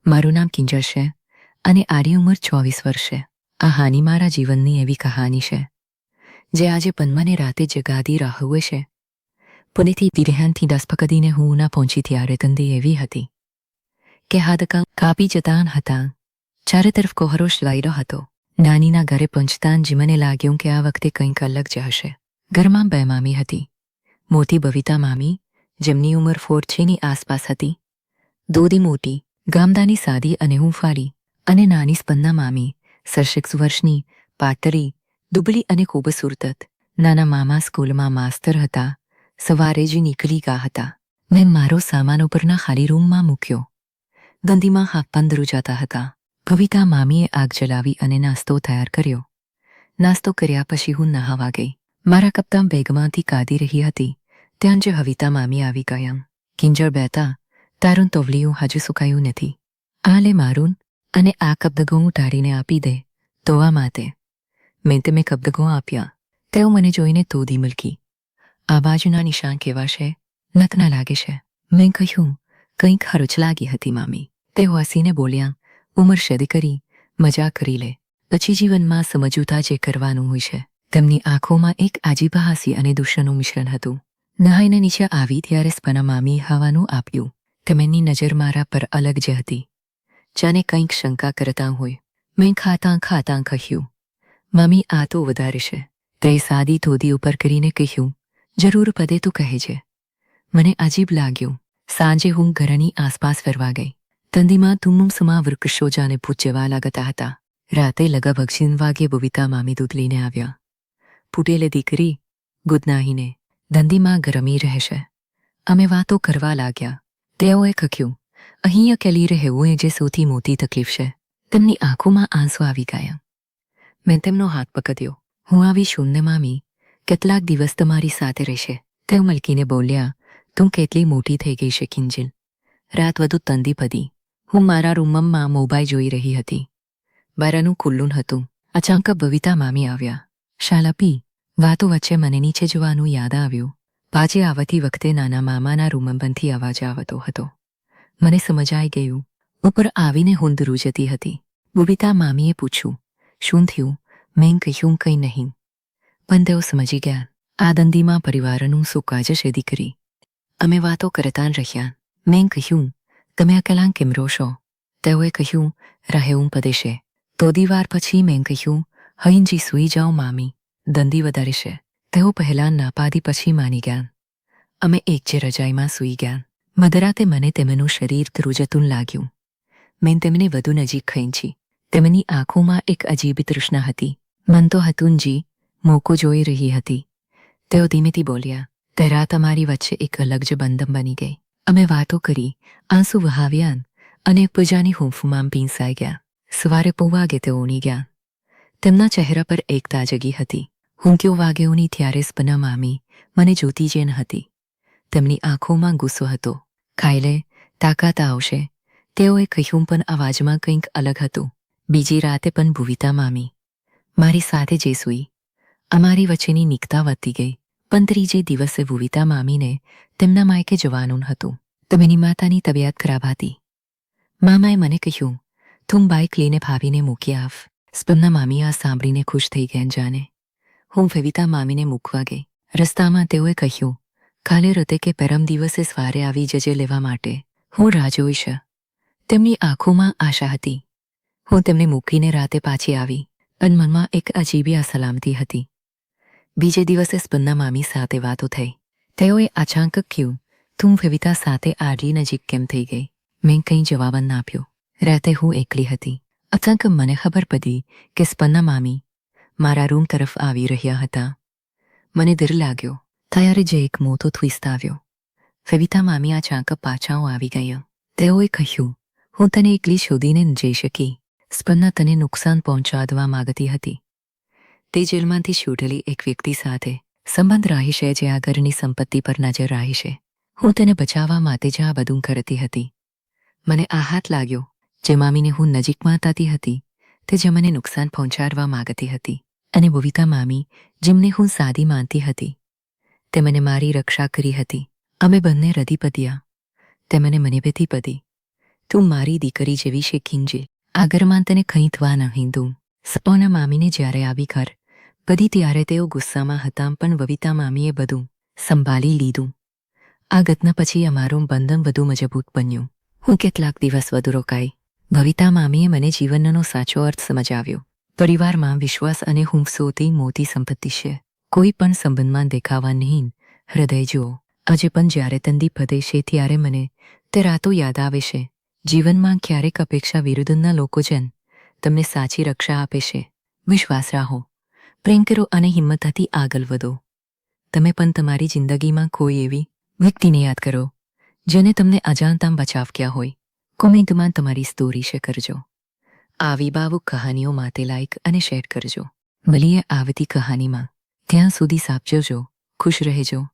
મારું નામ કિંજલ છે અને આરી ઉંમર 24 વર્ષ છે. આ હાની મારા જીવનની એવી કહાની છે જે આજે પન્માને રાતે જગાડી રાહુએ છે. પુણેથી દિવ્યાનથી દસપકડીને હું ના પહોંચી ત્યારે તંદી એવી હતી કે હાથ કાપી જતાં હતા. ચારે તરફ કોહરો છવાયેલો હતો. નાનીના ઘરે પહોંચતાં જ મને લાગ્યું કે આ વખતે કંઈક અલગ જ હશે. ઘરમાં 2 મામી હતી. મોટી બવિતા મામી, જેમની ઉંમર 40ની આસપાસ હતી. દોદી મોટી, ગામડાની સાદી અને હૂંફાળી, અને નાની સ્પંદના મામી, 36 વર્ષની, પાતળી, દુબળી અને ખૂબસૂરત. નાના મામા સ્કૂલમાં માસ્તર હતા. સવારે જ નીકળી ગયા હતા. મેં મારો સામાન ઉપરના ખાલી રૂમમાં મૂક્યો. ગંદીમાં હાથ પંદર જતા હતા. ભવિતા મામીએ આગ જલાવી અને નાસ્તો તૈયાર કર્યો. નાસ્તો કર્યા પછી હું નહાવા ગઈ. મારા કપડાં બેગમાંથી કાઢી રહી હતી ત્યાં જ હવિતા મામી આવી ગયા. કિંજલ બેટા, તારું તોવલિયું હજુ સુકાયું નથી. આ લે મારું અને આ કપડગો ઉતારીને આપી દે ધોવા માટે. મેં તેમને કપડગો આપ્યા. તેઓ મને જોઈને તોડી મૂકી. આ બાજુના નિશાન કેવા છે? નતના લાગે છે. મેં કહ્યું, કંઈક ખર્ચ લાગી હતી મામી. તેઓ હસીને બોલ્યા, ઉંમર શેરી કરી, મજા કરી લે. પછી જીવનમાં સમજૂતા જે કરવાનું હોય છે. તેમની આંખોમાં એક આજીબા હાસી અને દુષ્ટનું મિશ્રણ હતું. નહાઈને નીચે આવી ત્યારે સ્પના મામીએ ખાવાનું આપ્યું. તેમની નજર મારા પર અલગ જ હતી, જાણે કંઈક શંકા કરતા હોય. મેં ખાતાં કહ્યું, મામી આ તો વધારે છે. તે સાદી ધોતી ઉપર કરીને કહ્યું, જરૂર પડે તું કહેજે. મને અજીબ લાગ્યું. સાંજે હું ઘરની આસપાસ ફરવા ગઈ. ઠંડીમાં ધુમ્મસમાં વૃક્ષો જાણે ભૂત જેવા લાગતા હતા. રાતે લગભગ 3 વાગ્યે બવિતા મામી દૂધ લઈને આવ્યા. ફૂટેલી દીકરી, ગુદનાહીને, ઠંડીમાં ગરમી રહેશે. અમે વાતો કરવા લાગ્યા. તેઓએ કહ્યું, અહીં અકેલી રહેવું એ જે સૌથી મોટી તકલીફ છે. તેમની આંખોમાં આંસુ આવી ગયા. મેં તેમનો હાથ પકડ્યો. હું આવી છું ને મામી, કેટલાક દિવસ તમારી સાથે રહેશે. તેઓ મલકીને બોલ્યા, તું કેટલી મોટી થઈ ગઈ છે કિંજલ. રાત વધુ ઠંડી પડી. હું મારા રૂમમાં મોબાઈલ જોઈ રહી હતી. બારણું ખુલ્લું હતું. અચાનક બવિતા મામી આવ્યા. શાલાપી, વાતો વચ્ચે મને નીચે જોવાનું યાદ આવ્યું. પાછે આવતી વખતે નાના મામાના રૂમમાંથી અવાજ આવતો હતો. મને સમજાઈ ગયું. ઉપર આવીને હું ધ્રુજતી હતી. બવિતા મામીએ પૂછ્યું, શું થયું? મેં કહ્યું, કંઈ નહીં. પણ તેઓ સમજી ગયા. આ ઠંડીમાં પરિવારનું સુકાજ છે દીકરી. અમે વાતો કરતા રહ્યા. મેં કહ્યું, તમે અકેલા કેમ રહો છો? તેઓએ કહ્યું, રહેવું પડે છે. થોડી વાર પછી મેં કહ્યું, હહીંજી સૂઈ જાઓ મામી, ઠંડી વધારે છે. તેઓ પહેલાં ના પાડી પછી માની ગયા. અમે એક જ રજાઈમાં સૂઈ ગયા. મધરાતે મને તેમનું શરીર ધ્રુજતું લાગ્યું. મેં તેમને વધુ નજીક ખેંચી. તેમની આંખોમાં એક અજીબ તૃષ્ણા હતી. મન તો હતું જી, મોકો જોઈ રહી હતી. તેઓ ધીમેથી બોલ્યા, તેરા તમારી વચ્ચે એક અલગ જ બંધન બની ગઈ. અમે વાતો કરી, આંસુ વહાવ્યા અને પૂજાની હૂંફમાં પીંસાઈ ગયા. સવારે 9 વાગે તેઓ ઊંઘી ગયા. તેમના ચહેરા પર એક તાજગી હતી. હું કયો વાગે ઊંઘી ત્યારે સ્પના મામી મને જોતી જ ન હતી. તેમની આંખોમાં ગુસ્સો હતો. ખાઈ લે, તાકાત આવશે, તેઓએ કહ્યું, પણ અવાજમાં કંઈક અલગ હતું. બીજી રાતે પણ બવિતા મામી મારી સાથે જે સૂઈ. અમારી વચ્ચેની નિકતા વધતી ગઈ. પણ ત્રીજે દિવસે બવિતા મામીને તેમના માયકે જવાનું હતું. તેમની માતાની તબિયત ખરાબ હતી. મામાએ મને કહ્યું, તું બાઇક લઈને ભાભીને મૂકી આવ. સ્પના મામી આ સાંભળીને ખુશ થઈ ગયા. જાણે હું બવિતા મામીને મૂકવા ગઈ. રસ્તામાં તેઓએ કહ્યું, કાલે રાતે કે પરમ દિવસે સવારે આવી જજે લેવા માટે. હું રાહ જોઈશ. તેમની આંખોમાં આશા હતી. હું તેમને મૂકીને રાતે પાછી આવી, પણ મનમાં એક અજીબી અસલામતી હતી. બીજે દિવસે સ્પના મામી સાથે વાતો થઈ. તેઓએ અચાનક કહ્યું, તું બવિતા સાથે આટલી નજીક કેમ થઈ ગઈ? મેં કંઈ જવાબ ન આપ્યો. રાતે હું એકલી હતી. અચાનક મને ખબર પડી કે સ્પના મામી મારા રૂમ તરફ આવી રહ્યા હતા. મને ડર લાગ્યો. ત્યારે જ એક મોટો ટ્વિસ્ટ આવ્યો. બવિતા મામી અચાનક પાછા આવી ગયા. તેઓએ કહ્યું, હું તને એકલી શોધીને ન જઈ શકી. સ્પના તને નુકસાન પહોંચાડવા માંગતી હતી. તે જેલમાંથી છૂટેલી એક વ્યક્તિ સાથે સંબંધ રાખી છે જે આ ઘરની સંપત્તિ પર નજર રાખી છે. હું તેને બચાવવા માટે જ આ બધું કરતી હતી. મને આઘાત લાગ્યો. જે મામીને હું નજીકમાં થતી હતી તે જે મને નુકસાન પહોંચાડવા માંગતી હતી. અને બવિતા મામી જેમને હું સાદી માનતી હતી તે મને મારી રક્ષા કરી હતી. અમે બંને રડી પડ્યા. તે મને બેથી પડી. તું મારી દીકરી જેવી છે ખીંજે. આગરમાં તને કંઈ થવા નહીં દઉં. સપોના મામીને જ્યારે આવી ઘર બધી ત્યારે તેઓ ગુસ્સામાં હતા, પણ વવિતા મામીએ બધું સંભાળી લીધું. આ ઘટના પછી અમારું બંધન વધુ મજબૂત બન્યું. હું કેટલાક દિવસ વધુ રોકાઈ. ભવિતા મામીએ મને જીવનનો સાચો અર્થ સમજાવ્યો. પરિવારમાં વિશ્વાસ અને હું સૌથી મોટી સંપત્તિ છે. કોઈ પણ સંબંધમાં દેખાવા નહીં, હૃદય જુઓ. આજે પણ જ્યારે તંદી પદે છે ત્યારે મને તે રાતો યાદ આવે છે. જીવનમાં ક્યારેક અપેક્ષા વિરુદ્ધના લોકો જન તમને સાચી રક્ષા આપે છે. વિશ્વાસ રાખો, પ્રેમ કરો અને હિંમતથી આગળ વધો. તમે પણ તમારી જિંદગીમાં કોઈ એવી વ્યક્તિને યાદ કરો જેને તમને અજાણતા બચાવ્યા હોય. કોમેન્ટમાં તમારી સ્ટોરી શેર કરજો. આવી ભાવુક કહાનીઓ માટે લાઈક અને શેર કરજો. મળીએ આવતી કહાનીમાં. ત્યાં સુધી સાચવજો, ખુશ રહેજો.